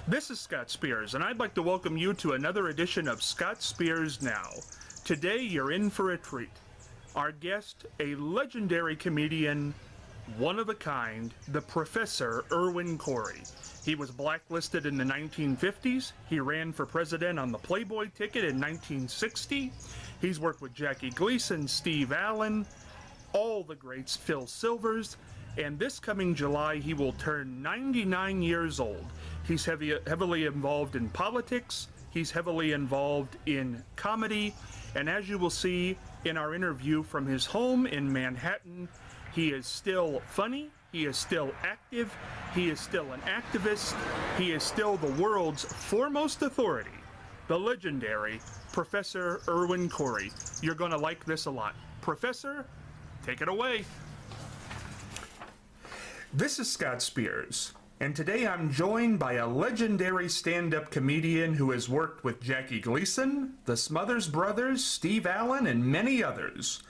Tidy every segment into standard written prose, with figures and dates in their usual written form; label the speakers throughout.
Speaker 1: This is Scott Spears, and I'd like to welcome you to another edition of Scott Spears Now. Today, you're in for a treat. Our guest, a legendary comedian, one of a kind, the Professor Irwin Corey. He was blacklisted in the 1950s. He ran for president on the Playboy ticket in 1960. He's worked with Jackie Gleason, Steve Allen, all the greats, Phil Silvers, and this coming July he will turn 99 years old. He's heavily involved in politics, he's heavily involved in comedy, and as you will see in our interview from his home in Manhattan, he is still funny, he is still active, he is still an activist, he is still the world's foremost authority, the legendary Professor Irwin Corey. You're going to like this a lot. Professor, take it away. This is Scott Spears, and today I'm joined by a legendary stand-up comedian who has worked with Jackie Gleason, the Smothers Brothers, Steve Allen, and many others.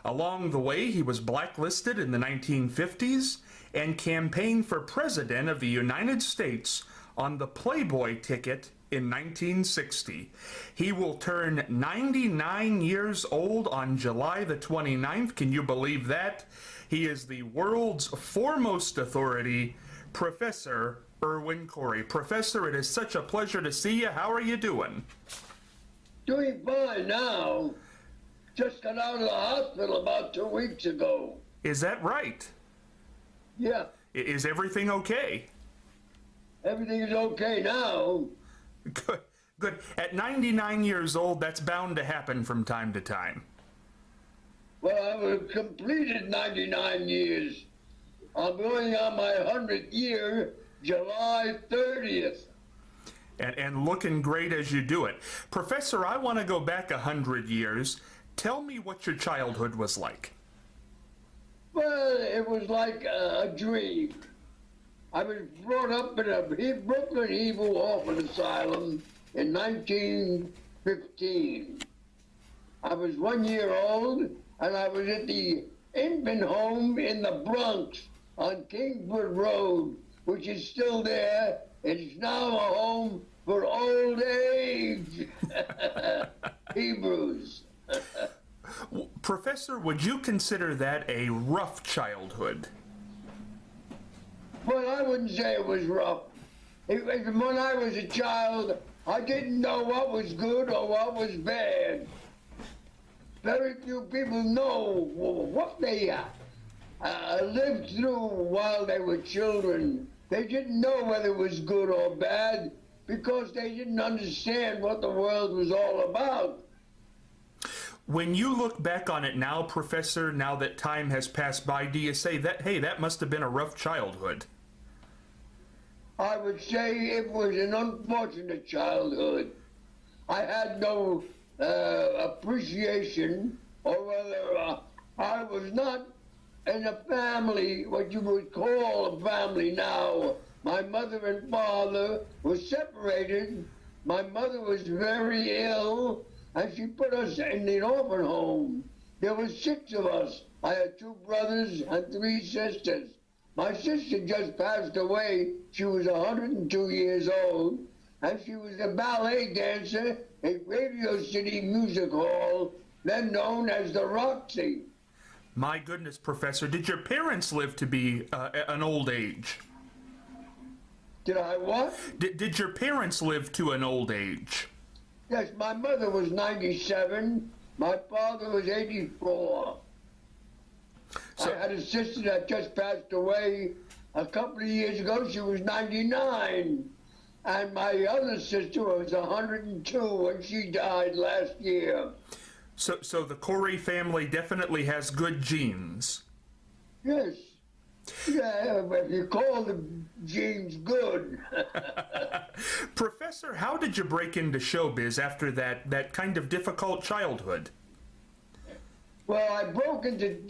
Speaker 1: Along the way, he was blacklisted in the 1950s and campaigned for president of the United States on the Playboy ticket in 1960. He will turn 99 years old on July the 29th. Can you believe that? He is the world's foremost authority, Professor Irwin Corey. Professor, it is such a pleasure to see you. How are you doing?
Speaker 2: Doing fine now. Just got out of the hospital about 2 weeks ago.
Speaker 1: Is that right?
Speaker 2: Yeah.
Speaker 1: Is everything okay?
Speaker 2: Everything is okay now.
Speaker 1: Good, good. At 99 years old, that's bound to happen from time to time.
Speaker 2: Well, I have completed 99 years. I'm going on my 100th year, July 30th.
Speaker 1: And looking great as you do it. Professor, I want to go back 100 years. Tell me what your childhood was like.
Speaker 2: Well, it was like a dream. I was brought up in a Brooklyn Hebrew Orphan Asylum in 1915. I was 1 year old, and I was at the infant home in the Bronx on Kingswood Road, which is still there. It's now a home for old age Hebrews.
Speaker 1: Professor, would you consider that a rough childhood?
Speaker 2: Well, I wouldn't say it was rough. When I was a child, I didn't know what was good or what was bad. Very few people know what they lived through while they were children. They didn't know whether it was good or bad because they didn't understand what the world was all about.
Speaker 1: When you look back on it now, Professor, now that time has passed by, do you say that, hey, that must have been a rough childhood?
Speaker 2: I would say it was an unfortunate childhood. I had no appreciation, or whether I was not in a family, what you would call a family now. My mother and father were separated. My mother was very ill, and she put us in the orphan home. There were 6 of us. I had 2 brothers and 3 sisters. My sister just passed away. She was 102 years old, and she was a ballet dancer at Radio City Music Hall, then known as the Roxy.
Speaker 1: My goodness, Professor, did your parents live to be an old age?
Speaker 2: Did I what?
Speaker 1: Did your parents live to an old age?
Speaker 2: Yes, my mother was 97. My father was 84.
Speaker 1: So,
Speaker 2: I had a sister that just passed away a couple of years ago. She was 99. And my other sister was 102 when she died last year.
Speaker 1: So the Corey family definitely has good genes.
Speaker 2: Yes. Yeah, if you call the genes good.
Speaker 1: Professor, how did you break into showbiz after that kind of difficult childhood?
Speaker 2: Well, I broke into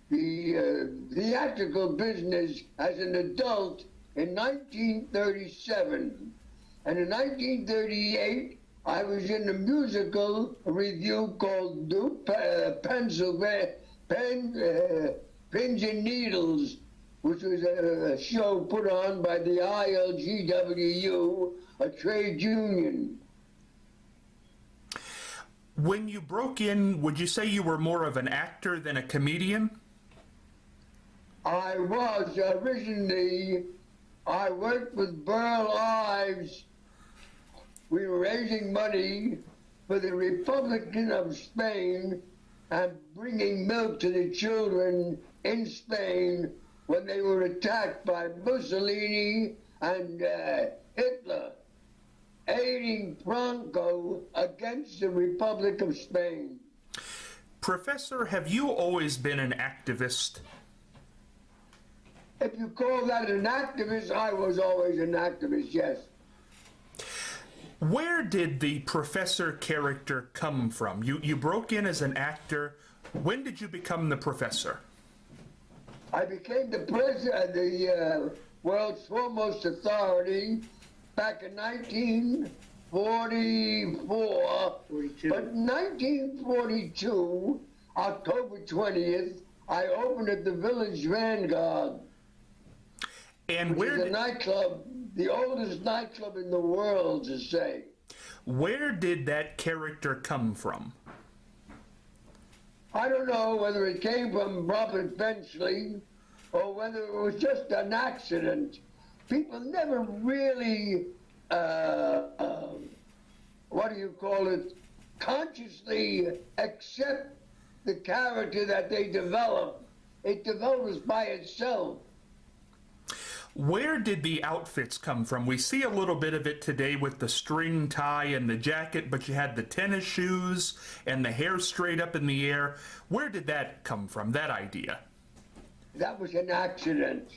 Speaker 2: the theatrical business as an adult in 1937. And in 1938, I was in a musical review called Pennsylvania, Pins and Needles, which was a show put on by the ILGWU, a trade union.
Speaker 1: When you broke in, would you say you were more of an actor than a comedian?
Speaker 2: I was originally, I worked with Burl Ives. We were raising money for the Republican of Spain and bringing milk to the children in Spain when they were attacked by Mussolini and Hitler, aiding Franco against the Republic of Spain.
Speaker 1: Professor, have you always been an activist?
Speaker 2: If you call that an activist, I was always an activist, yes.
Speaker 1: Where did the professor character come from? You broke in as an actor. When did you become the professor?
Speaker 2: I became the president of the world's foremost authority back in 1944. 42. But in 1942, October 20th, I opened at the Village Vanguard.
Speaker 1: And
Speaker 2: which is a nightclub, the oldest nightclub in the world, to say.
Speaker 1: Where did that character come from?
Speaker 2: I don't know whether it came from Robert Benchley or whether it was just an accident. People never really, consciously accept the character that they develop. It develops by itself.
Speaker 1: Where did the outfits come from? We see a little bit of it today with the string tie and the jacket, but you had the tennis shoes and the hair straight up in the air. Where did that come from, that idea?
Speaker 2: That was an accident.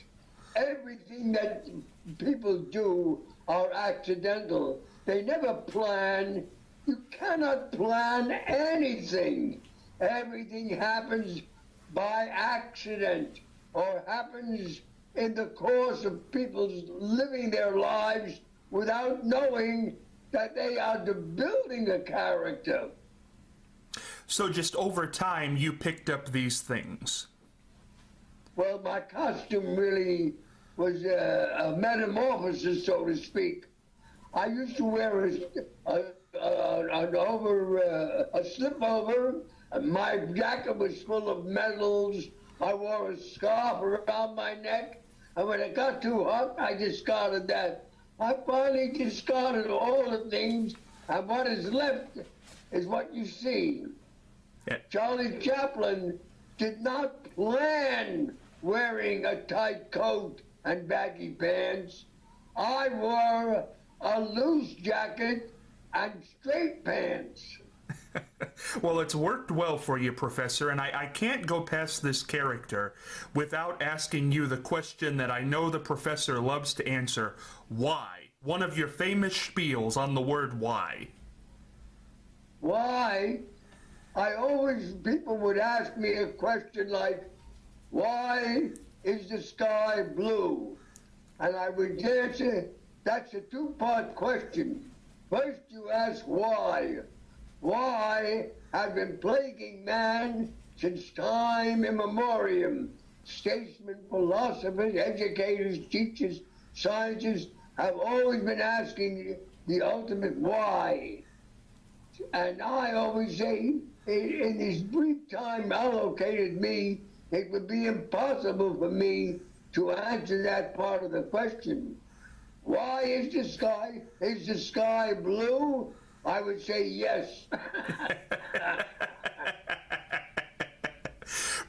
Speaker 2: Everything that people do are accidental. They never plan. You cannot plan anything. Everything happens by accident or happens in the course of people living their lives without knowing that they are building a character.
Speaker 1: So just over time, you picked up these things?
Speaker 2: Well, my costume really was a metamorphosis, so to speak. I used to wear a slip over. My jacket was full of medals. I wore a scarf around my neck. And when it got too hot, I discarded that. I finally discarded all the things, and what is left is what you see. Yeah. Charlie Chaplin did not plan wearing a tight coat and baggy pants. I wore a loose jacket and straight pants.
Speaker 1: Well, it's worked well for you, Professor, and I can't go past this character without asking you the question that I know the Professor loves to answer. Why? One of your famous spiels on the word why.
Speaker 2: Why? People would ask me a question like, why is the sky blue? And I would answer, that's a two-part question. First you ask why. Why have been plaguing man since time immemorial. Statesmen, philosophers, educators, teachers, scientists have always been asking the ultimate why. And I always say, in this brief time allocated me, it would be impossible for me to answer that part of the question. Why is the sky blue? I would say yes.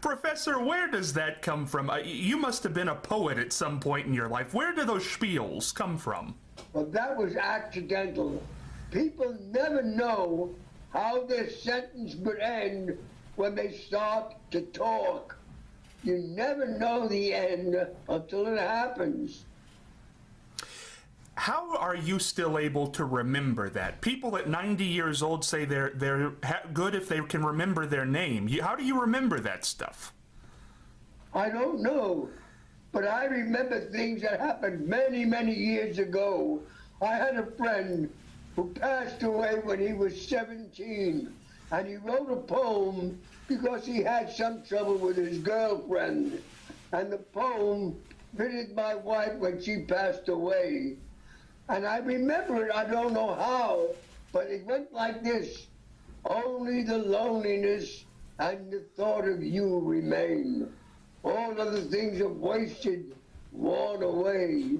Speaker 1: Professor, where does that come from? You must have been a poet at some point in your life. Where do those spiels come from?
Speaker 2: Well, that was accidental. People never know how their sentence would end when they start to talk. You never know the end until it happens.
Speaker 1: How are you still able to remember that? People at 90 years old say they're good if they can remember their name. How do you remember that stuff?
Speaker 2: I don't know, but I remember things that happened many, many years ago. I had a friend who passed away when he was 17, and he wrote a poem because he had some trouble with his girlfriend. And the poem visited my wife when she passed away. And I remember it, I don't know how, but it went like this. Only the loneliness and the thought of you remain. All other things have wasted, worn away.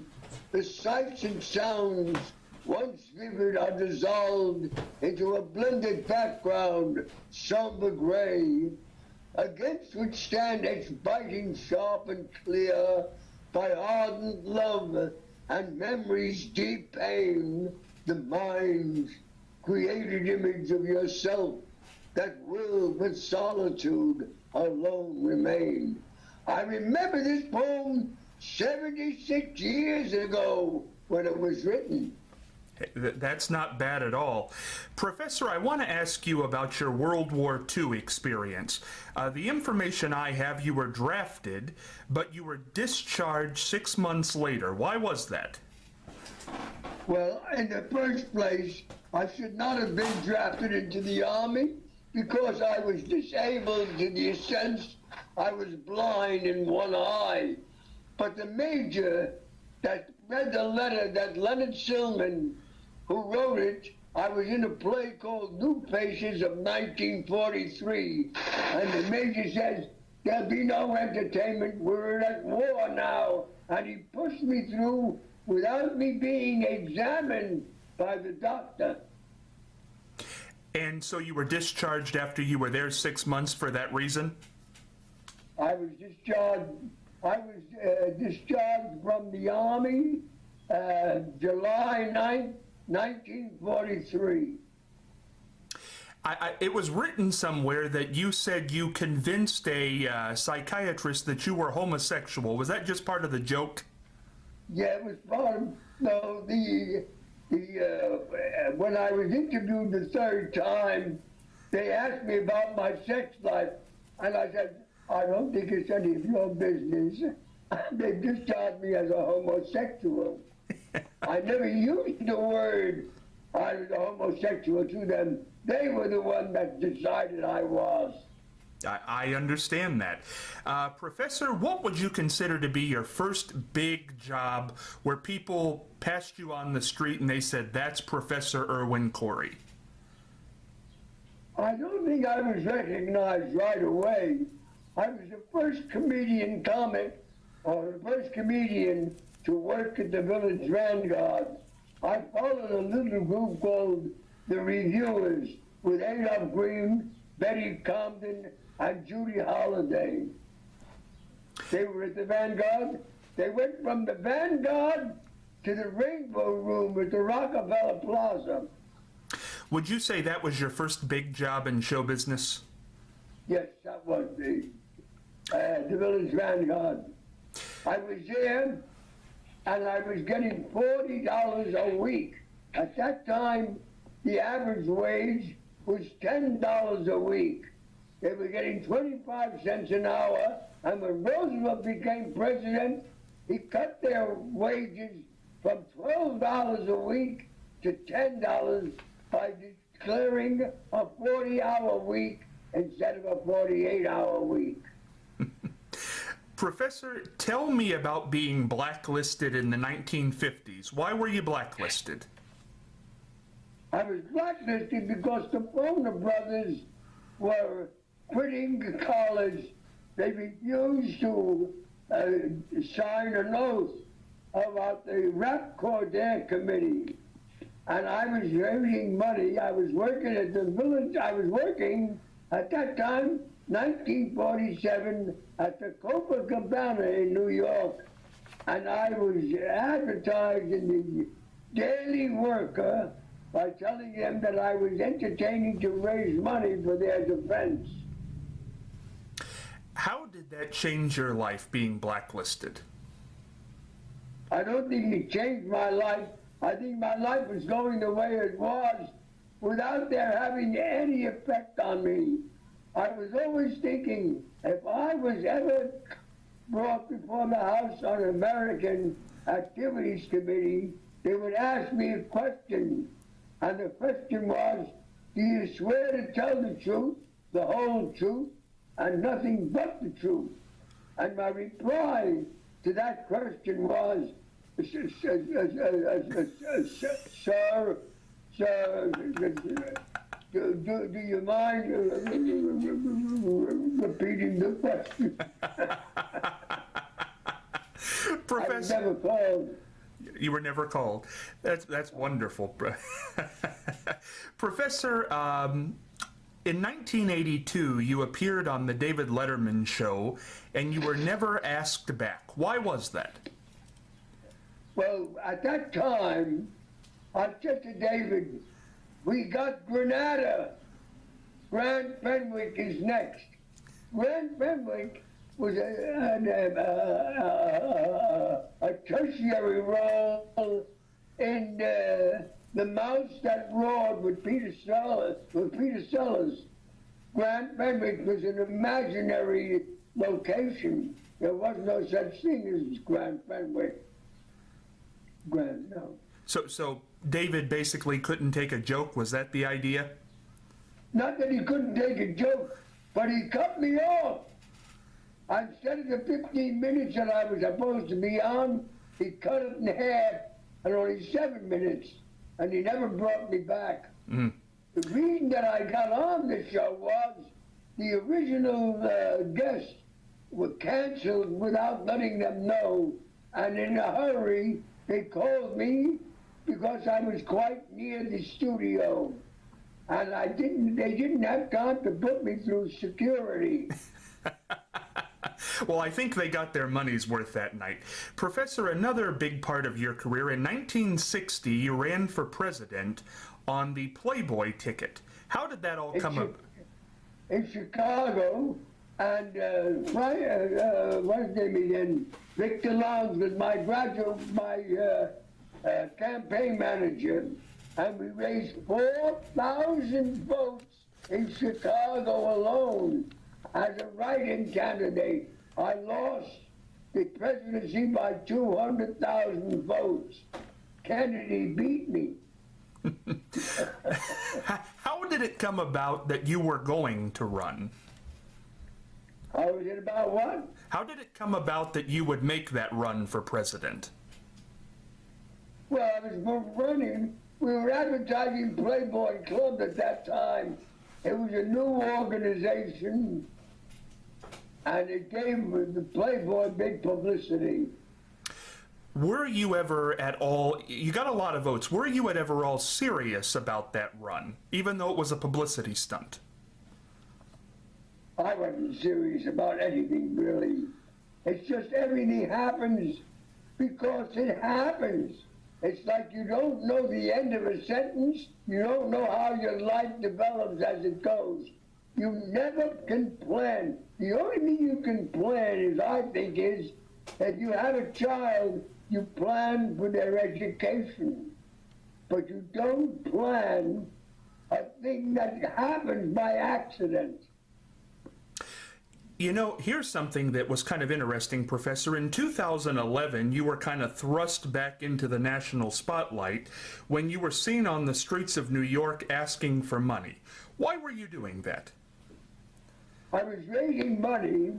Speaker 2: The sights and sounds, once vivid, are dissolved into a blended background, somber gray, against which stand its biting sharp and clear by ardent love and memory's deep pain, the mind's created image of yourself that will with solitude alone remain. I remember this poem 76 years ago when it was written.
Speaker 1: That's not bad at all. Professor, I want to ask you about your World War II experience. The information I have, you were drafted, but you were discharged 6 months later. Why was that?
Speaker 2: Well, in the first place, I should not have been drafted into the Army because I was disabled to the sense I was blind in one eye. But the major that read the letter that Leonard Silman, who wrote it, I was in a play called New Faces of 1943, and the major says, there'll be no entertainment, we're at war now, and he pushed me through without me being examined by the doctor.
Speaker 1: And so you were discharged after you were there 6 months for that reason?
Speaker 2: I was discharged from the Army July 9th, 1943.
Speaker 1: It was written somewhere that you said you convinced a psychiatrist that you were homosexual. Was that just part of the joke?
Speaker 2: Yeah, it was part of, no, when I was interviewed the third time, they asked me about my sex life, and I said, I don't think it's any of your business. They discharged me as a homosexual. I never used the word I was a homosexual to them. They were the one that decided I was.
Speaker 1: I understand that. Professor, what would you consider to be your first big job where people passed you on the street and they said, that's Professor Irwin Corey?
Speaker 2: I don't think I was recognized right away. I was the first comedian comic, or the first comedian to work at the Village Vanguard. I followed a little group called the Reviewers with Adolph Green, Betty Comden, and Judy Holliday. They were at the Vanguard. They went from the Vanguard to the Rainbow Room at the Rockefeller Plaza.
Speaker 1: Would you say that was your first big job in show business?
Speaker 2: Yes, that was the Village Vanguard. I was there, and I was getting $40 a week. At that time, the average wage was $10 a week. They were getting 25 cents an hour, and when Roosevelt became president, he cut their wages from $12 a week to $10 by declaring a 40-hour week instead of a 48-hour week.
Speaker 1: Professor, tell me about being blacklisted in the 1950s. Why were you blacklisted?
Speaker 2: I was blacklisted because the Foner brothers were quitting college. They refused to sign an oath about the Rap Cordair Committee. And I was raising money. I was working at the Village. I was working at that time, 1947, at the Copacabana in New York. And I was advertised in the Daily Worker by telling them that I was entertaining to raise money for their defense.
Speaker 1: How did that change your life, being blacklisted?
Speaker 2: I don't think it changed my life. I think my life was going the way it was without there having any effect on me. I was always thinking, if I was ever brought before the House Un-American Activities Committee, they would ask me a question. And the question was, do you swear to tell the truth, the whole truth, and nothing but the truth? And my reply to that question was, sir, do you mind repeating the question?
Speaker 1: Professor,
Speaker 2: I was never called.
Speaker 1: you were never called. That's wonderful. Professor, in 1982, you appeared on the David Letterman show, and you were never asked back. Why was that?
Speaker 2: Well, at that time, I said to David, we got Grenada. Grand Fenwick is next. Grand Fenwick was a tertiary role in The Mouse That Roared with Peter Sellers. Grand Fenwick was an imaginary location. There was no such thing as Grand Fenwick. No.
Speaker 1: So David basically couldn't take a joke. Was that the idea?
Speaker 2: Not that he couldn't take a joke, but he cut me off. Instead of the 15 minutes that I was supposed to be on, he cut it in half and only 7 minutes, and he never brought me back.
Speaker 1: Mm.
Speaker 2: The reason that I got on the show was the original guests were canceled without letting them know, and in a hurry, they called me because I was quite near the studio, and they didn't have time to put me through security.
Speaker 1: Well, I think they got their money's worth that night. Professor, another big part of your career, in 1960, you ran for president on the Playboy ticket. How did that all come up?
Speaker 2: In Chicago, and what's his name again? Victor Lowndes was my campaign manager, and we raised 4,000 votes in Chicago alone as a write-in candidate. I lost the presidency by 200,000 votes. Kennedy beat me.
Speaker 1: How did it come about that you were going to run?
Speaker 2: How was it about what?
Speaker 1: How did it come about that you would make that run for president?
Speaker 2: Well, I was running. We were advertising Playboy Club at that time. It was a new organization, and it gave the Playboy big publicity.
Speaker 1: Were you ever at all, you got a lot of votes, were you ever all serious about that run, even though it was a publicity stunt?
Speaker 2: I wasn't serious about anything, really. It's just everything happens because it happens. It's like you don't know the end of a sentence. You don't know how your life develops as it goes. You never can plan. The only thing you can plan is, I think, is that you have a child, you plan for their education. But you don't plan a thing that happens by accident.
Speaker 1: You know, here's something that was kind of interesting, Professor. In 2011, you were kind of thrust back into the national spotlight when you were seen on the streets of New York asking for money. Why were you doing that?
Speaker 2: I was raising money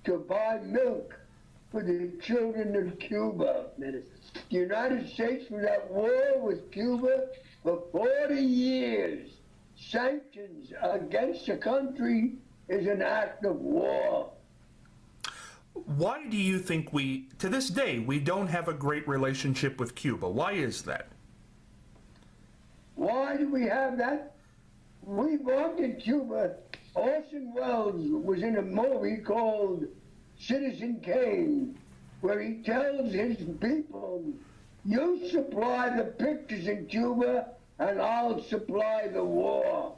Speaker 2: to buy milk for the children of Cuba. The United States was at war with Cuba for 40 years. Sanctions against a country is an act of war.
Speaker 1: Why do you think to this day, we don't have a great relationship with Cuba? Why is that?
Speaker 2: Why do we have that? We wanted Cuba. Orson Welles was in a movie called Citizen Kane, where he tells his people, you supply the pictures in Cuba, and I'll supply the war.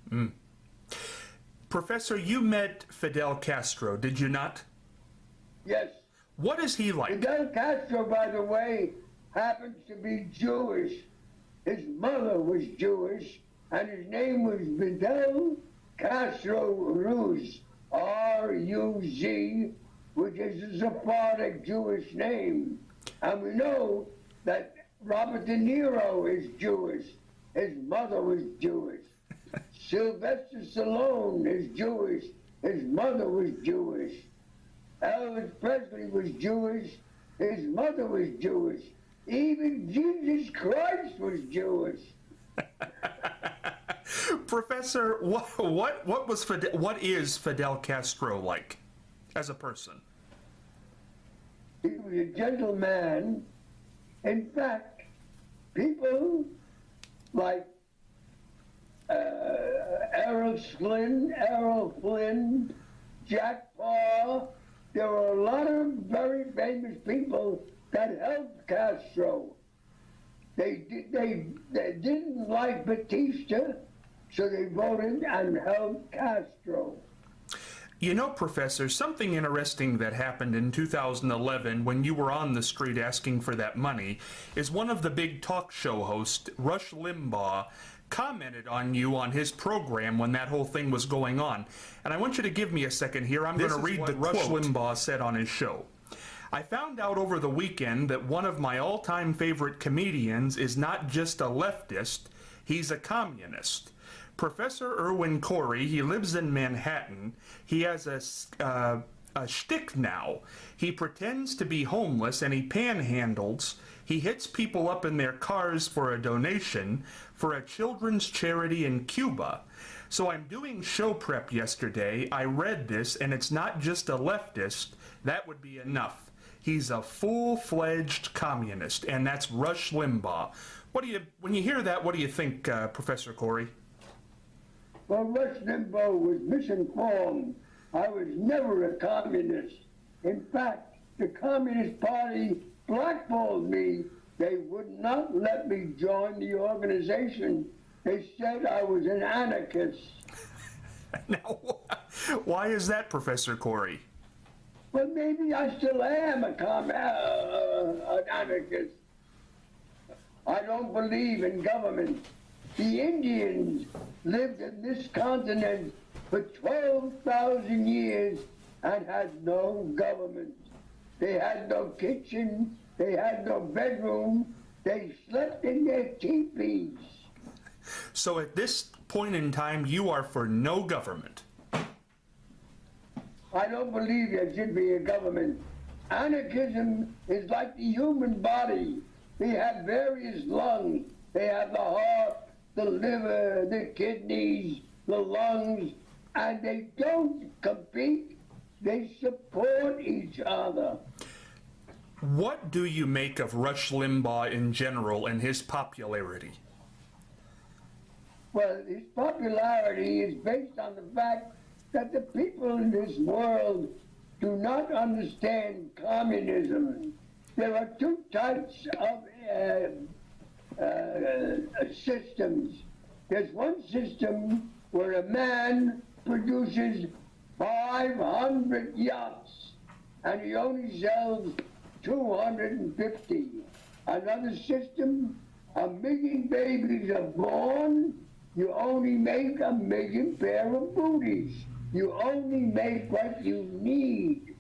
Speaker 1: Mm. Professor, you met Fidel Castro, did you not?
Speaker 2: Yes.
Speaker 1: What is he like?
Speaker 2: Fidel Castro, by the way, happens to be Jewish. His mother was Jewish, and his name was Fidel Castro Ruz, R-U-Z, which is a Sephardic Jewish name. And we know that Robert De Niro is Jewish. His mother was Jewish. Sylvester Stallone is Jewish. His mother was Jewish. Elvis Presley was Jewish. His mother was Jewish. Even Jesus Christ was Jewish.
Speaker 1: Professor, what is Fidel Castro like as a person?
Speaker 2: He was a gentleman. In fact, people like Errol Flynn, Jack Parr, there were a lot of very famous people that helped Castro. They didn't like Batista, so they voted and helped Castro.
Speaker 1: You know, Professor, something interesting that happened in 2011 when you were on the street asking for that money is one of the big talk show hosts, Rush Limbaugh, commented on you on his program when that whole thing was going on. And I want you to give me a second here. I'm going to read the quote Rush Limbaugh said on his show. I found out over the weekend that one of my all-time favorite comedians is not just a leftist, he's a communist. Professor Irwin Corey, he lives in Manhattan. He has a shtick now. He pretends to be homeless and he panhandles. He hits people up in their cars for a donation for a children's charity in Cuba. So I'm doing show prep yesterday. I read this, and it's not just a leftist. That would be enough. He's a full-fledged communist, and that's Rush Limbaugh. When you hear that, what do you think, Professor Corey?
Speaker 2: Well, Rush Limbaugh was misinformed. I was never a communist. In fact, the Communist Party blackballed me. They would not let me join the organization. They said I was an anarchist.
Speaker 1: Now, why is that, Professor Corey?
Speaker 2: Well, maybe I still am an anarchist. I don't believe in government. The Indians lived in this continent for 12,000 years and had no government. They had no kitchen, they had no bedroom, they slept in their teepees.
Speaker 1: So at this point in time, you are for no government.
Speaker 2: I don't believe there should be a government. Anarchism is like the human body. They have various lungs. They have the heart, the liver, the kidneys, the lungs, and they don't compete. They support each other.
Speaker 1: What do you make of Rush Limbaugh in general and his popularity?
Speaker 2: Well, his popularity is based on the fact that the people in this world do not understand communism. There are two types of systems. There's one system where a man produces 500 yachts and he only sells 250. Another system, 1 million babies are born, you only make 1 million pair of booties. You only make what you need.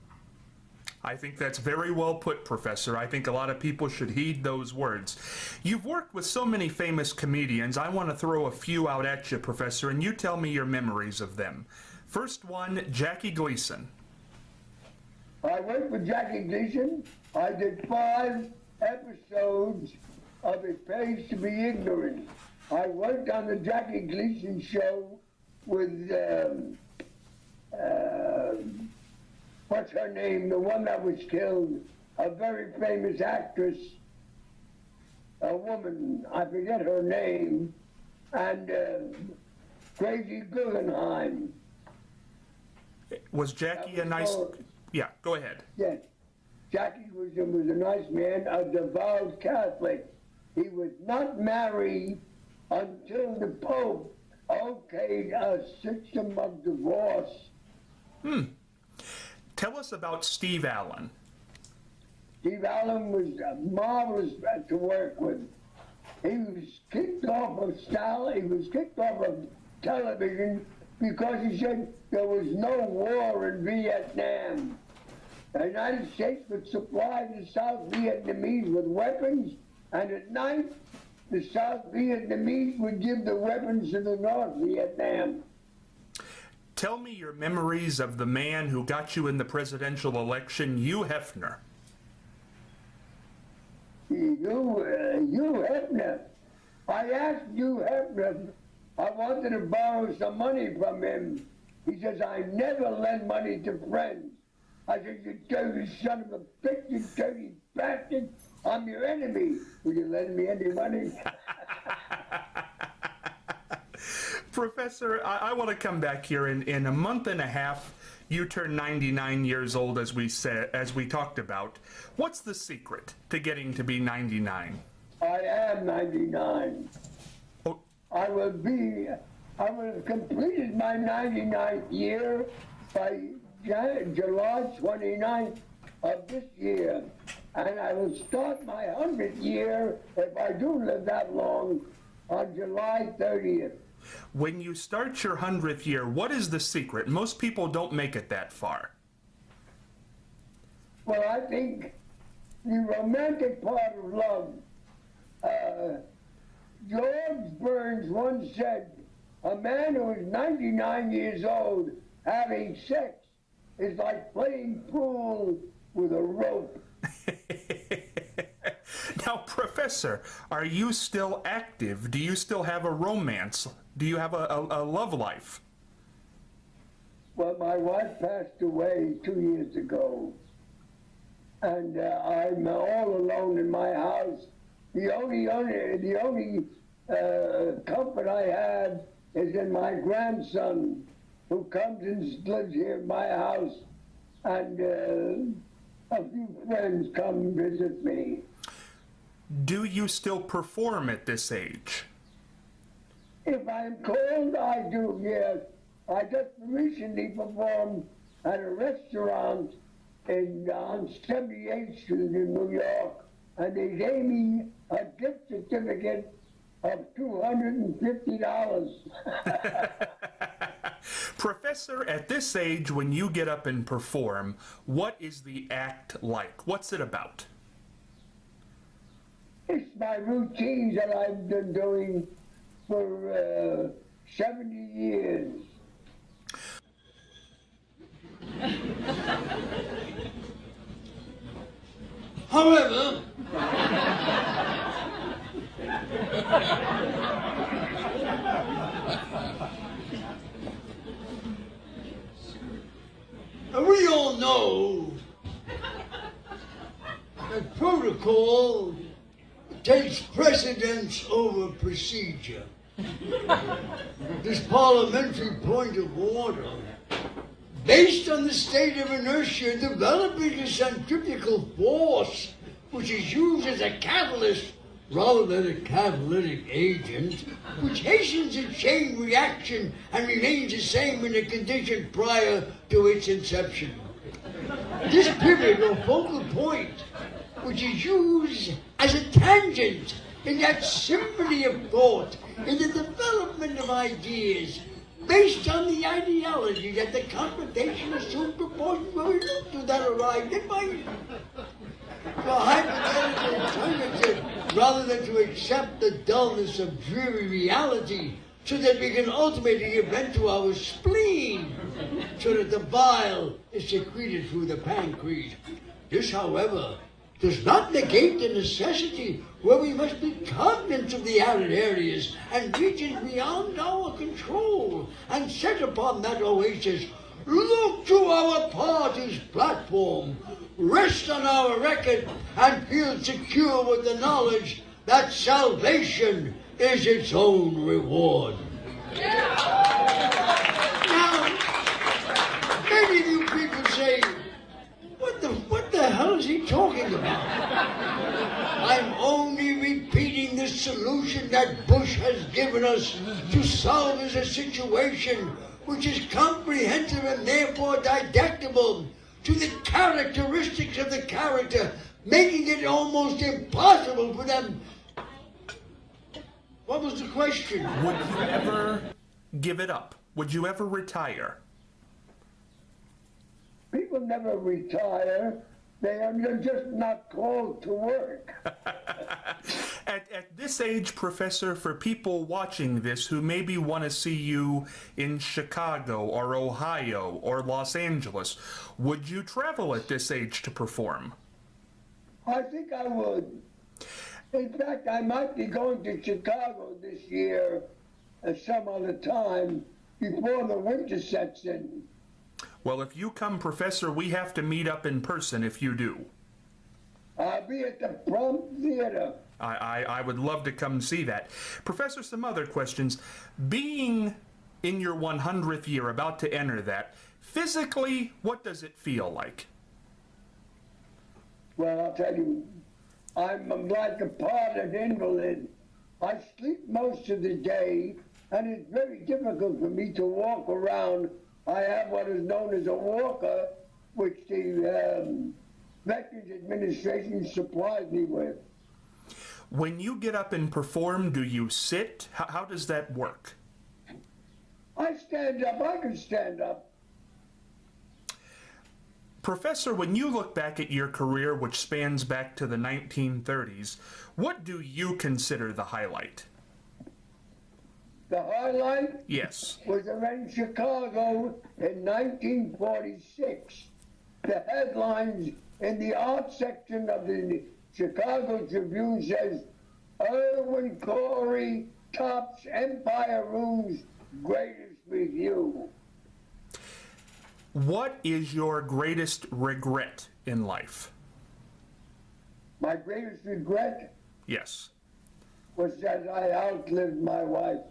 Speaker 1: I think that's very well put, Professor. I think a lot of people should heed those words. You've worked with so many famous comedians. I want to throw a few out at you, Professor, and you tell me your memories of them. First one, Jackie Gleason.
Speaker 2: I worked with Jackie Gleason. I did 5 episodes of It Pays to Be Ignorant. I worked on the Jackie Gleason show with, what's her name, the one that was killed, a very famous actress, a woman, I forget her name, and Crazy Guggenheim.
Speaker 1: Was Jackie a nice... Yeah, go ahead.
Speaker 2: Yes. Jackie was a nice man, a devout Catholic. He would not marry until the Pope okayed a system of divorce.
Speaker 1: Tell us about Steve Allen.
Speaker 2: Steve Allen was marvelous to work with. He was kicked off of television because he said there was no war in Vietnam. The United States would supply the South Vietnamese with weapons, and at night, the South Vietnamese would give the weapons to the North Vietnam.
Speaker 1: Tell me your memories of the man who got you in the presidential election, Hugh Hefner.
Speaker 2: Hugh Hefner. I asked Hugh Hefner, I wanted to borrow some money from him. He says, I never lend money to friends. I said, you dirty son of a bitch, you dirty bastard. I'm your enemy. Will you lend me any money?
Speaker 1: Professor, I want to come back here. In a month and a half, you turn 99 years old, as we talked about. What's the secret to getting to be 99?
Speaker 2: I am 99.
Speaker 1: Oh.
Speaker 2: I will have completed my 99th year by July 29th of this year. And I will start my 100th year, if I do live that long, on July 30th.
Speaker 1: When you start your 100th year, what is the secret? Most people don't make it that far.
Speaker 2: Well, I think the romantic part of love. George Burns once said, a man who is 99 years old having sex is like playing pool with a rope.
Speaker 1: Now, Professor, are you still active? Do you still have a romance? Do you have a love life?
Speaker 2: Well, my wife passed away 2 years ago, and I'm all alone in my house. The only comfort I have is in my grandson, who comes and lives here in my house, and a few friends come visit me.
Speaker 1: Do you still perform at this age?
Speaker 2: If I'm called, I do, yes. I just recently performed at a restaurant on 78th Street in New York, and they gave me a gift certificate of $250.
Speaker 1: Professor, at this age, when you get up and perform, what is the act like? What's it about?
Speaker 2: It's my routines that I've been doing for 70 years.
Speaker 3: However, we all know that protocol takes precedence over procedure. This parliamentary point of order, based on the state of inertia developing a centrifugal force, which is used as a catalyst rather than a catalytic agent, which hastens a chain reaction and remains the same in the condition prior to its inception. This pivot or focal point, which is used as a tangent in that symphony of thought, in the development of ideas, based on the ideology that the computation is soon proportional to that arrived at by the hypothetical alternative, rather than to accept the dullness of dreary reality, so that we can ultimately give vent to our spleen, so that the bile is secreted through the pancreas. This, however, does not negate the necessity where we must be cognizant of the arid areas and regions beyond our control, and set upon that oasis, look to our party's platform, rest on our record, and feel secure with the knowledge that salvation is its own reward. Now, many of you people say, what the hell is he talking about? I'm only repeating the solution that Bush has given us to solve a situation which is comprehensive and therefore didactable to the characteristics of the character, making it almost impossible for them. What was the question?
Speaker 1: Would you ever give it up? Would you ever retire?
Speaker 2: People never retire. They are just not called to work.
Speaker 1: At At this age, Professor, for people watching this who maybe want to see you in Chicago or Ohio or Los Angeles, would you travel at this age to perform?
Speaker 2: I think I would. In fact, I might be going to Chicago this year at some other time before the winter sets in.
Speaker 1: Well, if you come, Professor, we have to meet up in person if you do.
Speaker 2: I'll be at the Prompt Theater.
Speaker 1: I would love to come see that. Professor, some other questions. Being in your 100th year, about to enter that, physically, what does it feel like?
Speaker 2: Well, I'll tell you, I'm like a potted invalid. I sleep most of the day, and it's very difficult for me to walk around. I have what is known as a walker, which the Veterans Administration supplies me with.
Speaker 1: When you get up and perform, do you sit? How does that work?
Speaker 2: I stand up. I can stand up.
Speaker 1: Professor, when you look back at your career, which spans back to the 1930s, what do you consider the highlight?
Speaker 2: The highlight?
Speaker 1: Yes.
Speaker 2: Was in Chicago in 1946. The headlines in the art section of the Chicago Tribune says, Irwin Corey tops Empire Room's greatest review.
Speaker 1: What is your greatest regret in life?
Speaker 2: My greatest regret?
Speaker 1: Yes.
Speaker 2: Was that I outlived my wife.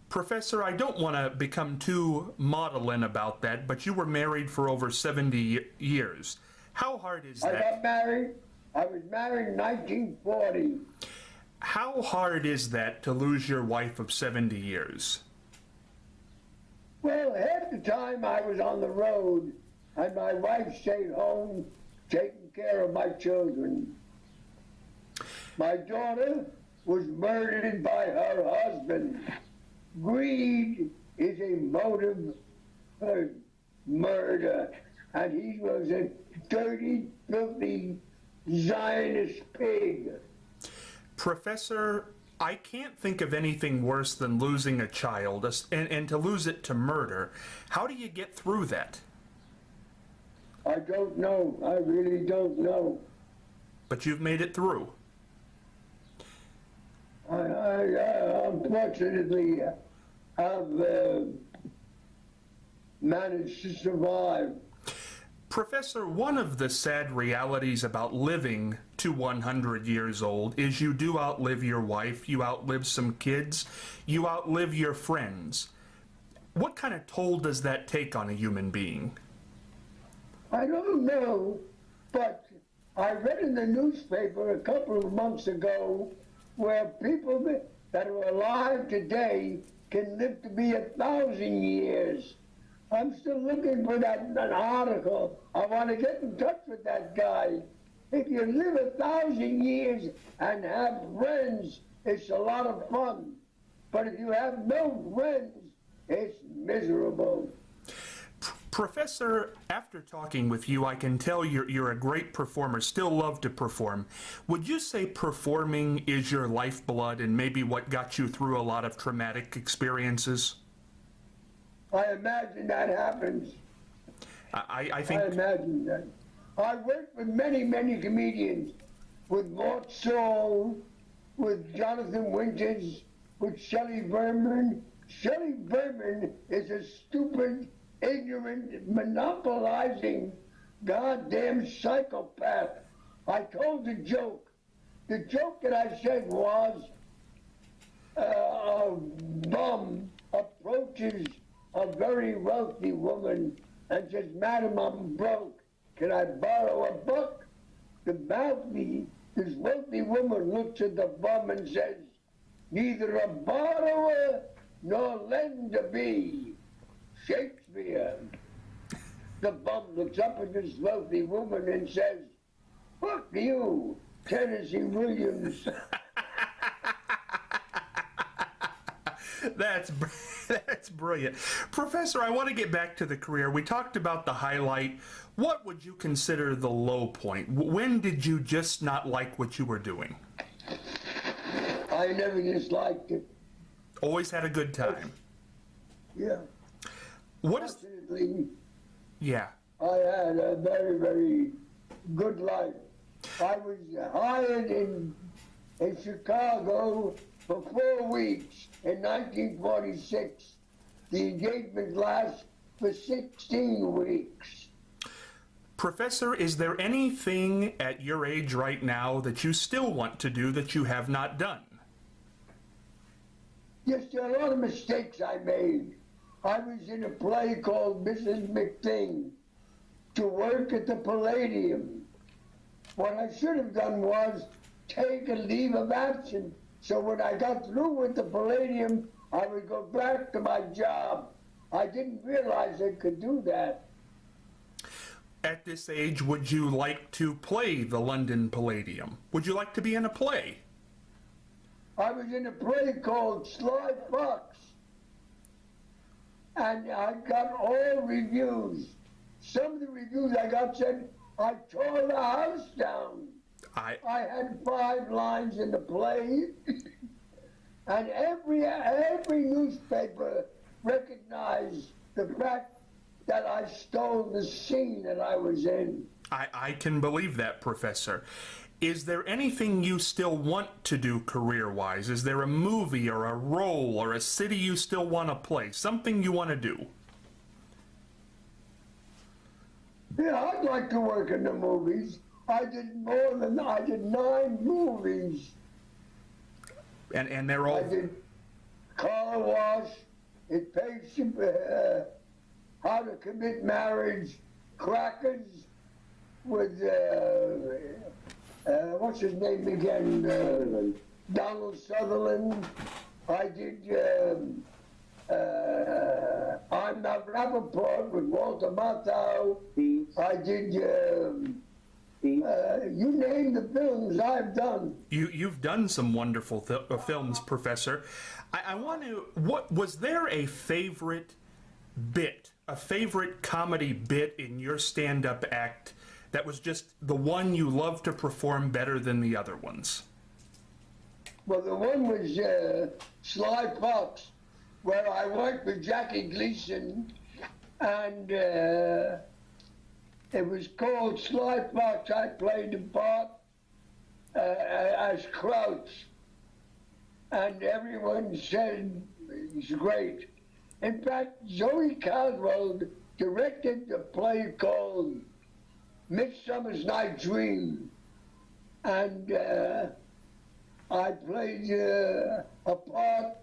Speaker 1: Professor, I don't want to become too maudlin about that, but you were married for over 70 years. How hard is that?
Speaker 2: I got married. I was married in 1940.
Speaker 1: How hard is that to lose your wife of 70 years?
Speaker 2: Well, half the time I was on the road, and my wife stayed home taking care of my children. My daughter was murdered by her husband. Greed is a motive for murder, and he was a dirty, filthy Zionist pig.
Speaker 1: Professor, I can't think of anything worse than losing a child, and to lose it to murder. How do you get through that?
Speaker 2: I don't know. I really don't know.
Speaker 1: But you've made it through.
Speaker 2: I unfortunately have managed to survive.
Speaker 1: Professor, one of the sad realities about living to 100 years old is you do outlive your wife, you outlive some kids, you outlive your friends. What kind of toll does that take on a human being?
Speaker 2: I don't know, but I read in the newspaper a couple of months ago where people that are alive today can live to be 1,000 years. I'm still looking for an article. I want to get in touch with that guy. If you live 1,000 years and have friends, it's a lot of fun. But if you have no friends, it's miserable.
Speaker 1: Professor, after talking with you, I can tell you're a great performer, still love to perform. Would you say performing is your lifeblood and maybe what got you through a lot of traumatic experiences?
Speaker 2: I imagine that happens.
Speaker 1: I think...
Speaker 2: I imagine that. I worked with many, many comedians, with Mort Saul, with Jonathan Winters, with Shelley Berman. Shelley Berman is a stupid, ignorant, monopolizing, goddamn psychopath. I told a joke. The joke that I said was, a bum approaches a very wealthy woman and says, Madam, I'm broke. Can I borrow a buck? This wealthy woman looks at the bum and says, neither a borrower nor lender be. Shakespeare. The bum looks up at this wealthy woman and says, fuck you, Tennessee Williams.
Speaker 1: That's brilliant. Professor, I want to get back to the career. We talked about the highlight. What would you consider the low point? When did you just not like what you were doing?
Speaker 2: I never disliked it.
Speaker 1: Always had a good time.
Speaker 2: Yeah.
Speaker 1: What is...
Speaker 2: Fortunately,
Speaker 1: Yeah.
Speaker 2: I had a very, very good life. I was hired in Chicago for 4 weeks in 1946. The engagement lasts for 16 weeks.
Speaker 1: Professor, is there anything at your age right now that you still want to do that you have not done?
Speaker 2: Yes, there are a lot of mistakes I made. I was in a play called Mrs. McThing to work at the Palladium. What I should have done was take a leave of absence, so when I got through with the Palladium, I would go back to my job. I didn't realize I could do that.
Speaker 1: At this age, would you like to play the London Palladium? Would you like to be in a play?
Speaker 2: I was in a play called Sly Fox, and I got all reviews. Some of the reviews I got said I tore the house down. I had 5 lines in the play, and every newspaper recognized the fact that I stole the scene that I was in.
Speaker 1: I can believe that, Professor. Is there anything you still want to do career-wise? Is there a movie or a role or a city you still want to play? Something you want to do?
Speaker 2: Yeah, I'd like to work in the movies. I did 9 movies.
Speaker 1: And they're all...
Speaker 2: I did Car Wash, It Pays How to Commit Marriage, Crackers, with, what's his name again? Donald Sutherland. I did I'm Not Rappaport with Walter Matthau. I did, you name the films I've done.
Speaker 1: You've done some wonderful films, Professor. I want to... Was there a favorite bit, a favorite comedy bit in your stand-up act that was just the one you loved to perform better than the other ones?
Speaker 2: Well, the one was Sly Fox, where I worked with Jackie Gleason, and it was called Sly Fox. I played the part as Crouch, and everyone said he's great. In fact, Zoe Caldwell directed a play called Midsummer's Night Dream, and I played a part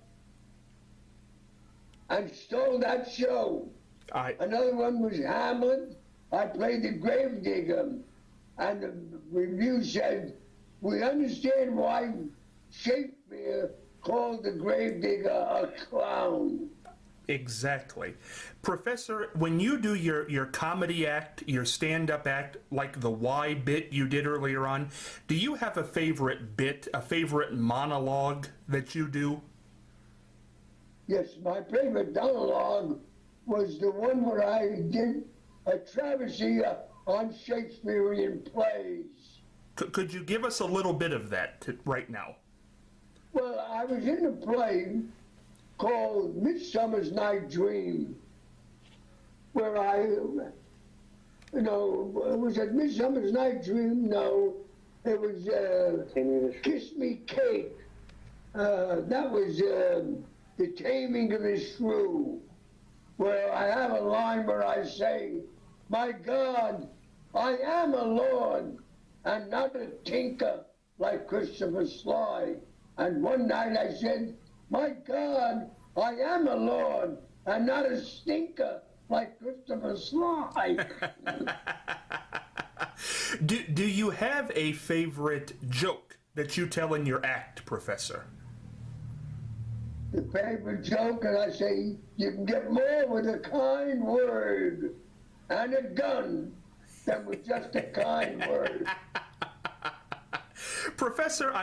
Speaker 2: and stole that show. Another one was Hamlet. I played the gravedigger, and the review said, we understand why Shakespeare called the gravedigger a clown.
Speaker 1: Exactly. Professor, when you do your comedy act, your stand-up act, like the why bit you did earlier on, do you have a favorite bit, a favorite monologue that you do?
Speaker 2: Yes, my favorite monologue was the one where I did a travesty on Shakespearean plays.
Speaker 1: Could you give us a little bit of that right now?
Speaker 2: Well, I was in a play called Midsummer's Night Dream, where was it Midsummer's Night Dream? No, it was Kiss Me Kate. That was The Taming of the Shrew, where I have a line where I say, my God, I am a lord, and not a tinker like Christopher Sly. And one night I said, my God, I am a lord, and not a stinker like Christopher Sly.
Speaker 1: Do you have a favorite joke that you tell in your act, Professor?
Speaker 2: The favorite joke, and I say, you can get more with a kind word and a gun than with just a kind word.
Speaker 1: Professor,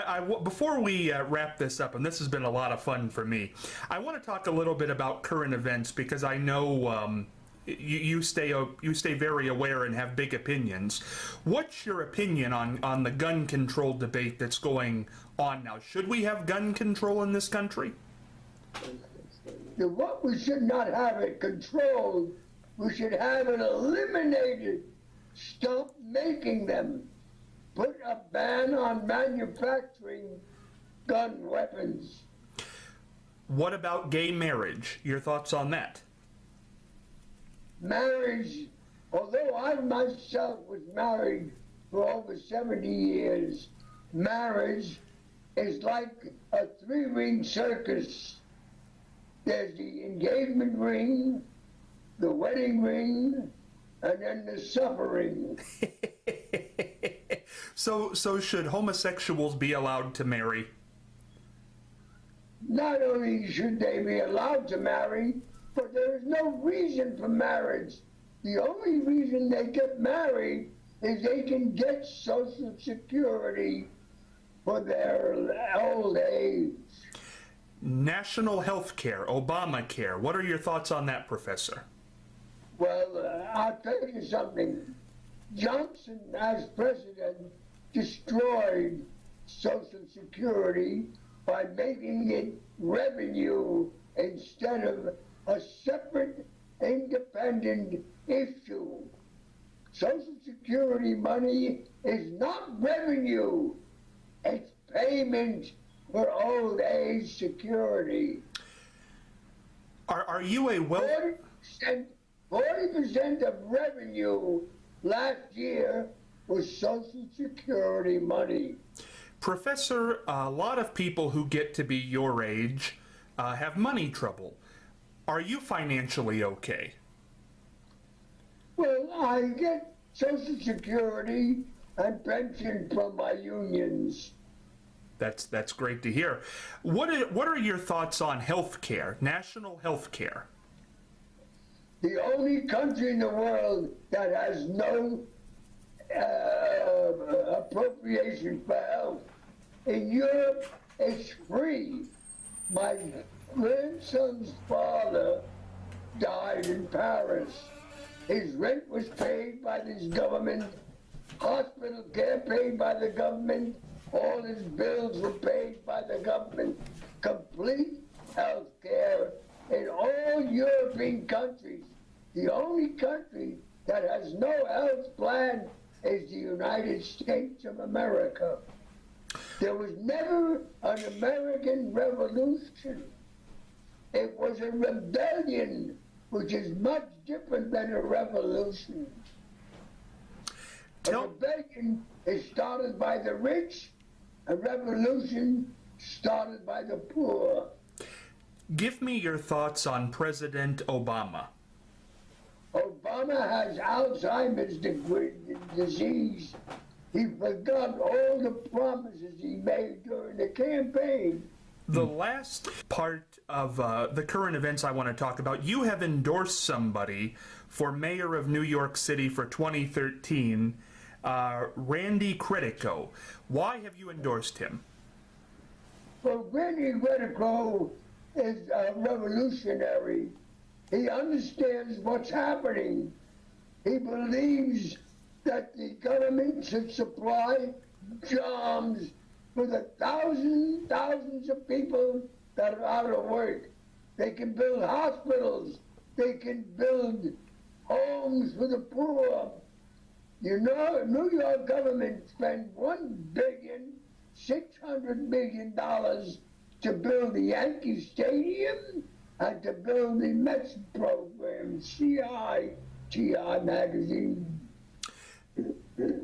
Speaker 1: before we wrap this up, and this has been a lot of fun for me, I want to talk a little bit about current events, because I know you stay very aware and have big opinions. What's your opinion on the gun control debate that's going on now? Should we have gun control in this country?
Speaker 2: What we should not have it controlled, we should have it eliminated. Stop making them. Put a ban on manufacturing gun weapons.
Speaker 1: What about gay marriage? Your thoughts on that?
Speaker 2: Marriage, although I myself was married for over 70 years, marriage is like a three-ring circus. There's the engagement ring, the wedding ring, and then the suffering.
Speaker 1: So should homosexuals be allowed to marry?
Speaker 2: Not only should they be allowed to marry, but there is no reason for marriage. The only reason they get married is they can get Social Security for their old age.
Speaker 1: National health care, Obamacare. What are your thoughts on that, Professor?
Speaker 2: Well, I'll tell you something. Johnson, as president, destroyed Social Security by making it revenue instead of a separate, independent issue. Social Security money is not revenue. It's payment for old age security.
Speaker 1: Are you a
Speaker 2: 40% of revenue last year was Social Security money.
Speaker 1: Professor, a lot of people who get to be your age have money trouble. Are you financially okay?
Speaker 2: Well, I get Social Security and pension from my unions.
Speaker 1: That's great to hear. What are your thoughts on health care, national health care?
Speaker 2: The only country in the world that has no appropriation for health. In Europe, it's free. My grandson's father died in Paris. His rent was paid by this government, hospital care paid by the government, all his bills were paid by the government. Complete health care in all European countries. The only country that has no health plan is the United States of America. There was never an American Revolution. It was a rebellion, which is much different than a revolution. A rebellion is started by the rich, a revolution started by the poor.
Speaker 1: Give me your thoughts on President Obama.
Speaker 2: Obama has Alzheimer's disease. He forgot all the promises he made during the campaign.
Speaker 1: The last part of the current events I want to talk about, you have endorsed somebody for mayor of New York City for 2013, Randy Critico. Why have you endorsed him?
Speaker 2: Well, Randy Critico is a revolutionary. He understands what's happening. He believes that the government should supply jobs for the thousands of people that are out of work. They can build hospitals. They can build homes for the poor. You know, New York government spent $1,600,000,000 to build the Yankee Stadium and to build the Mets program, TI magazine.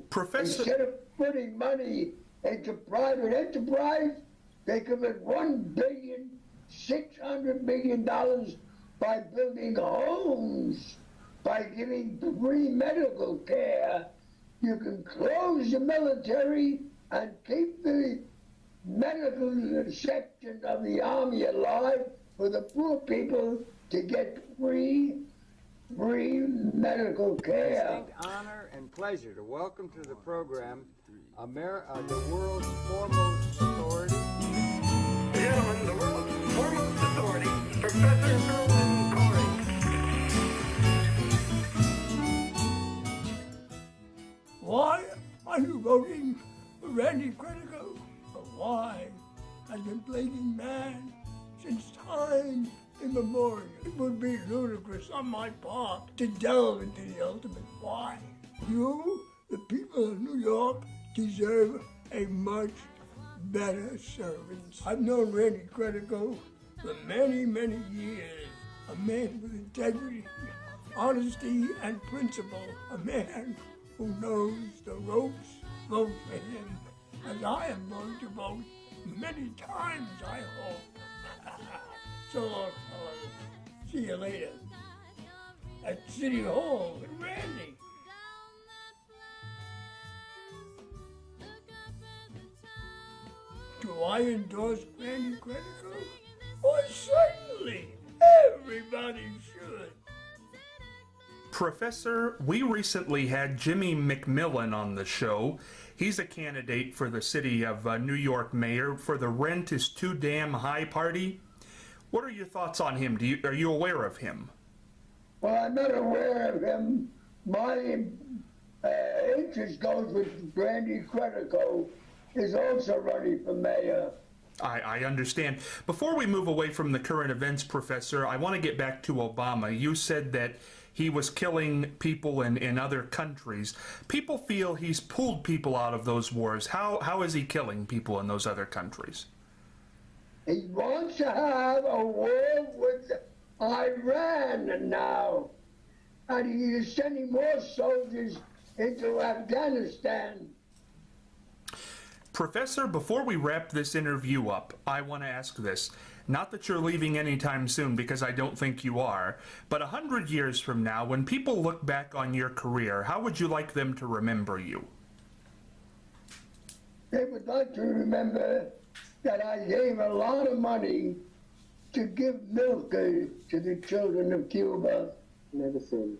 Speaker 1: Professor,
Speaker 2: instead of putting money into private enterprise, they could put $1,600,000,000 by building homes, by giving free medical care. You can close the military and keep the medical section of the army alive for the poor people to get free medical care.
Speaker 4: Distinct honor and pleasure to welcome to the program the world's foremost authority.
Speaker 5: Gentlemen, the world's foremost authority, Professor Irwin Corey.
Speaker 6: Are you voting for Randy Critico? But why? I've been plaguing man since time immemorial. It would be ludicrous on my part to delve into the ultimate why. You, the people of New York, deserve a much better servant. I've known Randy Critico for many, many years. A man with integrity, honesty, and principle. A man who knows the ropes. Vote for him, as I am going to vote many times, I hope. So long, fellas. See you later. At City Hall with Randy. Do I endorse Randy Critico? Why, certainly. Everybody should.
Speaker 1: Professor, we recently had Jimmy McMillan on the show. He's a candidate for the city of New York mayor for the Rent is Too Damn High party. What are your thoughts on him? Are you aware of him?
Speaker 2: Well, I'm not aware of him. My interest goes with Randy Critico, is also running for mayor.
Speaker 1: I understand. Before we move away from the current events, Professor, I want to get back to Obama. You said that he was killing people in other countries. People feel he's pulled people out of those wars. How is he killing people in those other countries?
Speaker 2: He wants to have a war with Iran now. And he is sending more soldiers into Afghanistan.
Speaker 1: Professor, before we wrap this interview up, I want to ask this. Not that you're leaving anytime soon, because I don't think you are, but 100 years from now, when people look back on your career, how would you like them to remember you?
Speaker 2: They would like to remember that I gave a lot of money to give milk to the children of Cuba.
Speaker 4: Medicine.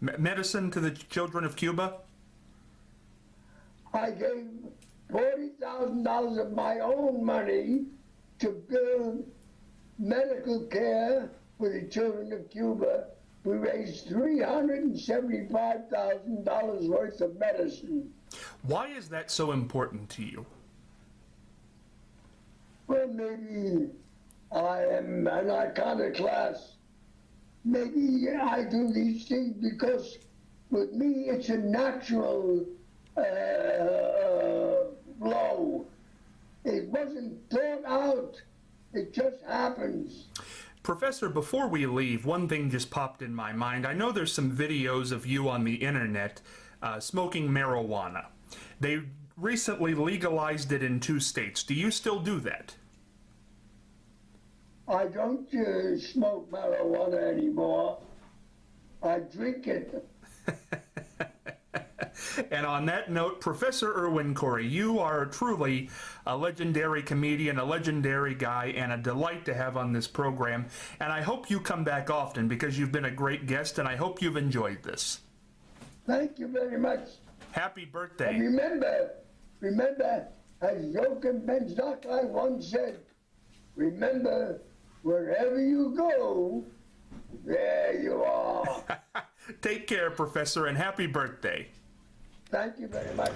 Speaker 1: Medicine to the children of Cuba?
Speaker 2: I gave $40,000 of my own money to build medical care for the children of Cuba. We raised $375,000 worth of medicine.
Speaker 1: Why is that so important to you?
Speaker 2: Well, maybe I am an iconoclast. Maybe I do these things because with me it's a natural flow. It wasn't thought out. It just happens.
Speaker 1: Professor, before we leave, one thing just popped in my mind. I know there's some videos of you on the internet smoking marijuana. They recently legalized it in 2 states. Do you still do that?
Speaker 2: I don't smoke marijuana anymore. I drink it.
Speaker 1: And on that note, Professor Irwin Corey, you are truly a legendary comedian, a legendary guy, and a delight to have on this program. And I hope you come back often because you've been a great guest, and I hope you've enjoyed this.
Speaker 2: Thank you very much.
Speaker 1: Happy birthday.
Speaker 2: And remember, as Joachim Ben Zakkai once said, remember, wherever you go, there you are.
Speaker 1: Take care, Professor, and happy birthday.
Speaker 2: Thank you very much.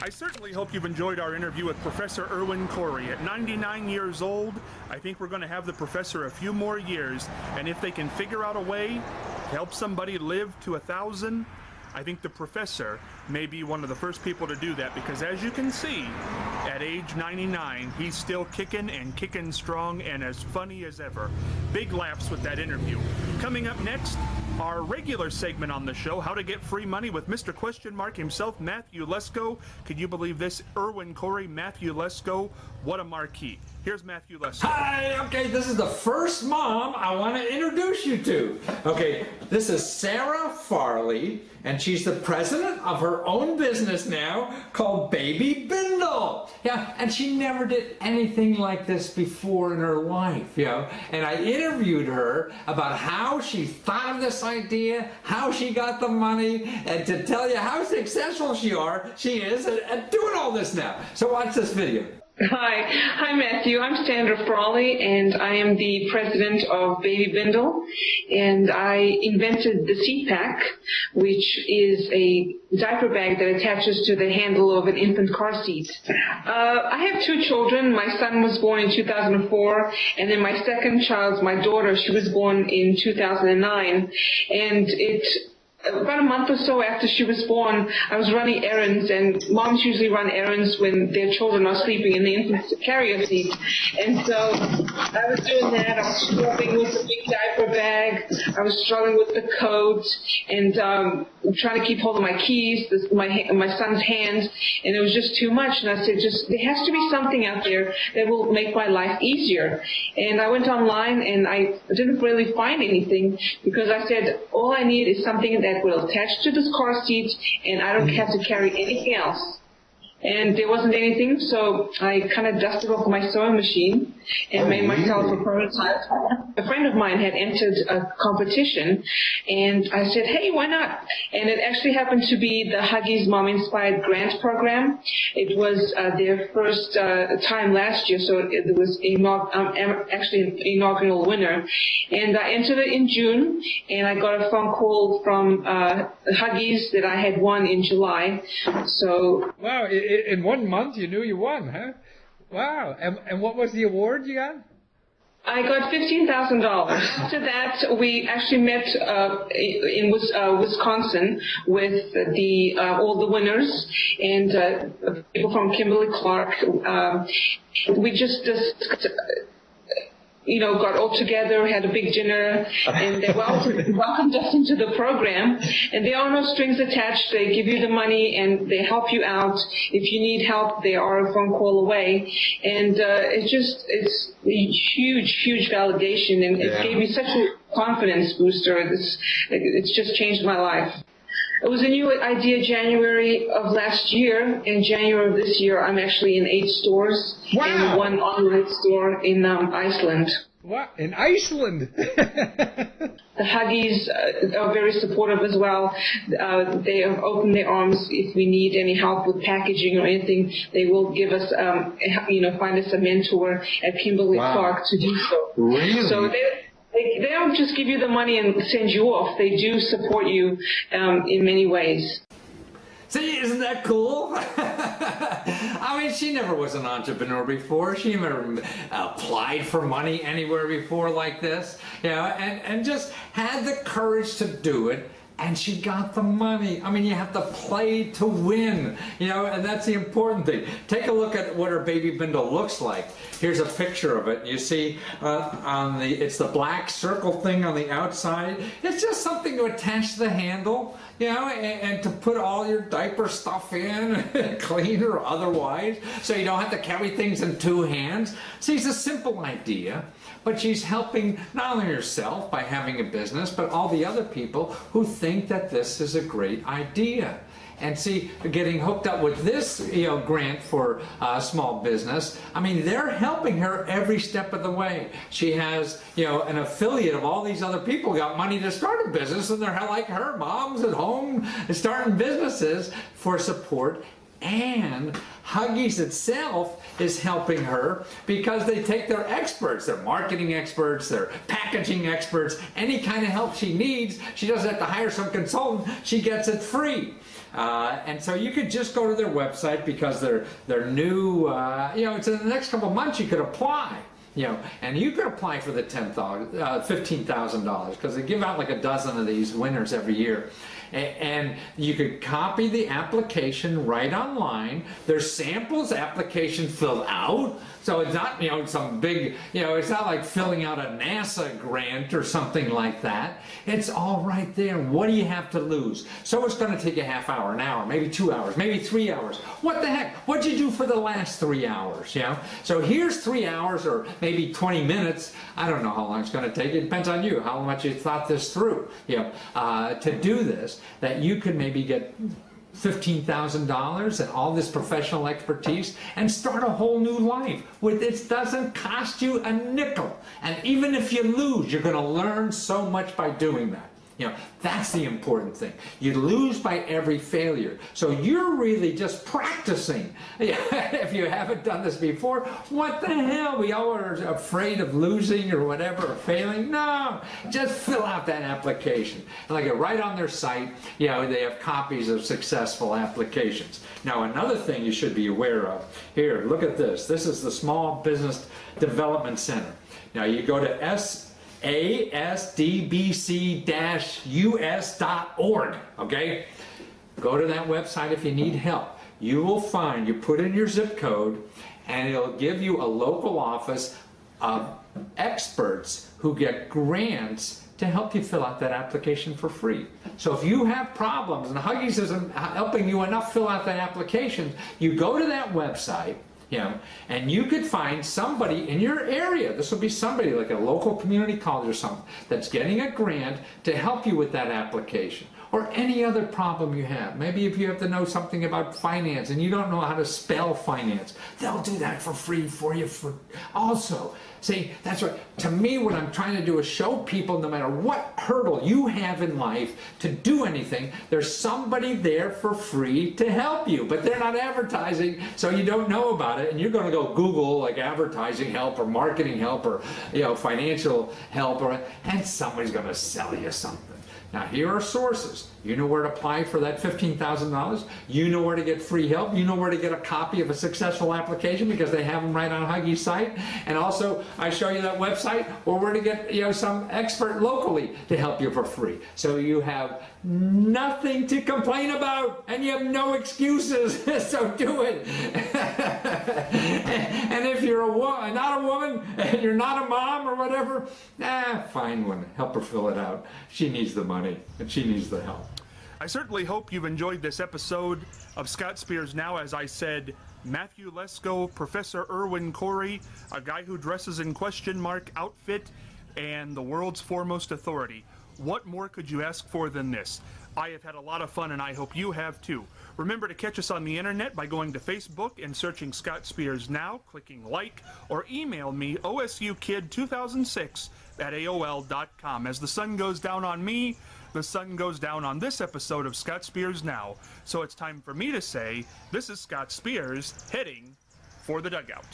Speaker 1: I certainly hope you've enjoyed our interview with Professor Irwin Corey. At 99 years old, I think we're going to have the professor a few more years, and if they can figure out a way to help somebody live to 1,000, I think the professor may be one of the first people to do that, because as you can see, at age 99, he's still kicking and kicking strong and as funny as ever. Big laughs with that interview. Coming up next, our regular segment on the show, How to Get Free Money with Mr. Question Mark himself, Matthew Lesko. Can you believe this? Irwin Corey, Matthew Lesko. What a marquee. Here's Matthew Lesko.
Speaker 7: Hi, okay, this is the first mom I want to introduce you to. Okay, this is Sarah Farley, and she's the president of her own business now called Baby Bindle. Yeah, and she never did anything like this before in her life, you know. And I interviewed her about how she thought of this idea, how she got the money, and to tell you how successful she is at doing all this now. So watch this video.
Speaker 8: Hi Matthew. I'm Sandra Frawley, and I am the president of Baby Bindle, and I invented the seat pack, which is a diaper bag that attaches to the handle of an infant car seat. I have two children. My son was born in 2004, and then my second child, my daughter, she was born in 2009, and about a month or so after she was born, I was running errands, and moms usually run errands when their children are sleeping in the infant carrier seat. And so I was doing that. I was struggling with the big diaper bag. I was struggling with the coat, and trying to keep hold of my keys, my son's hands, and it was just too much. And I said, there has to be something out there that will make my life easier. And I went online, and I didn't really find anything, because I said, all I need is something that will attach to this car seat, and I don't have to carry anything else. And there wasn't anything, so I kind of dusted off my sewing machine and made myself a prototype. A friend of mine had entered a competition, and I said, hey, why not? And it actually happened to be the Huggies Mom Inspired Grant Program. It was their first time last year, so it was actually an inaugural winner. And I entered it in June, and I got a phone call from Huggies that I had won in July. So
Speaker 7: wow, in 1 month you knew you won, huh? Wow. And what was the award you got?
Speaker 8: I got $15,000. After that, we actually met in Wisconsin with all the winners and people from Kimberly-Clark. We just got all together, had a big dinner, and they welcomed us into the program. And there are no strings attached. They give you the money, and they help you out. If you need help, they are a phone call away. And it's a huge validation, and it gave me such a confidence booster. It's just changed my life. It was a new idea January of last year. In January of this year, I'm actually in 8 stores and 1 online store in Iceland.
Speaker 7: What? In Iceland?
Speaker 8: The Huggies are very supportive as well. They have opened their arms. If we need any help with packaging or anything, they will give us, find us a mentor at Kimberly-Clark to do so.
Speaker 7: Really?
Speaker 8: So they don't just give you the money and send you off. They do support you in many ways.
Speaker 7: See, isn't that cool? I mean, she never was an entrepreneur before. She never applied for money anywhere before like this, and just had the courage to do it. And she got the money. I mean, you have to play to win, and that's the important thing. Take a look at what her baby bindle looks like. Here's a picture of it. You see, it's the black circle thing on the outside. It's just something to attach to the handle, and to put all your diaper stuff in, clean or otherwise, so you don't have to carry things in 2 hands. See, it's a simple idea. But she's helping not only herself by having a business, but all the other people who think that this is a great idea. And see, getting hooked up with this, grant for small business, I mean, they're helping her every step of the way. She has, an affiliate of all these other people who got money to start a business, and they're like her, moms at home starting businesses for support. And Huggies itself is helping her because they take their experts, their marketing experts, their packaging experts, any kind of help she needs. She doesn't have to hire some consultant. She gets it free. And so you could just go to their website because they're new, it's in the next couple of months you could apply. And you could apply for the $15,000 because they give out like a dozen of these winners every year. And you could copy the application right online. There's samples, application filled out. So it's not, some big, it's not like filling out a NASA grant or something like that. It's all right there. What do you have to lose? So it's going to take a half hour, an hour, maybe 2 hours, maybe 3 hours. What the heck? What'd you do for the last 3 hours? So here's 3 hours or maybe 20 minutes. I don't know how long it's going to take. It depends on you, how much you thought this through, to do this, that you could maybe get $15,000 and all this professional expertise and start a whole new life. It doesn't cost you a nickel. And even if you lose, you're going to learn so much by doing that. You know, that's the important thing. You lose by every failure. So you're really just practicing. If you haven't done this before, what the hell? We all are afraid of losing or whatever, or failing. No, just fill out that application. And like right on their site, you know, they have copies of successful applications. Now, another thing you should be aware of, here, look at this. This is the Small Business Development Center. Now, you go to asdbc-us.org, okay? Go to that website if you need help. You will find, you put in your zip code, and it'll give you a local office of experts who get grants to help you fill out that application for free. So if you have problems and Huggies isn't helping you enough fill out that application, you go to that website, you know, and you could find somebody in your area. This will be somebody like a local community college or something that's getting a grant to help you with that application. Or any other problem you have. Maybe if you have to know something about finance and you don't know how to spell finance, they'll do that for free for you also. See, that's right. To me, what I'm trying to do is show people, no matter what hurdle you have in life to do anything, there's somebody there for free to help you. But they're not advertising, so you don't know about it. And you're going to go Google like advertising help or marketing help or, you know, financial help, and somebody's going to sell you something. Now, here are sources. You know where to apply for that $15,000. You know where to get free help. You know where to get a copy of a successful application because they have them right on Huggy's site. And also, I show you that website or where to get, you know, some expert locally to help you for free. So you have nothing to complain about and you have no excuses. So do it. And if you're not a woman and you're not a mom or whatever, find one. Help her fill it out. She needs the money and she needs the help.
Speaker 1: I certainly hope you've enjoyed this episode of Scott Spears Now. As I said, Matthew Lesko, Professor Irwin Corey, a guy who dresses in question mark outfit, and the world's foremost authority. What more could you ask for than this? I have had a lot of fun, and I hope you have too. Remember to catch us on the internet by going to Facebook and searching Scott Spears Now, clicking like, or email me osukid2006@aol.com. As the sun goes down on me, the sun goes down on this episode of Scott Spears Now. So it's time for me to say, this is Scott Spears heading for the dugout.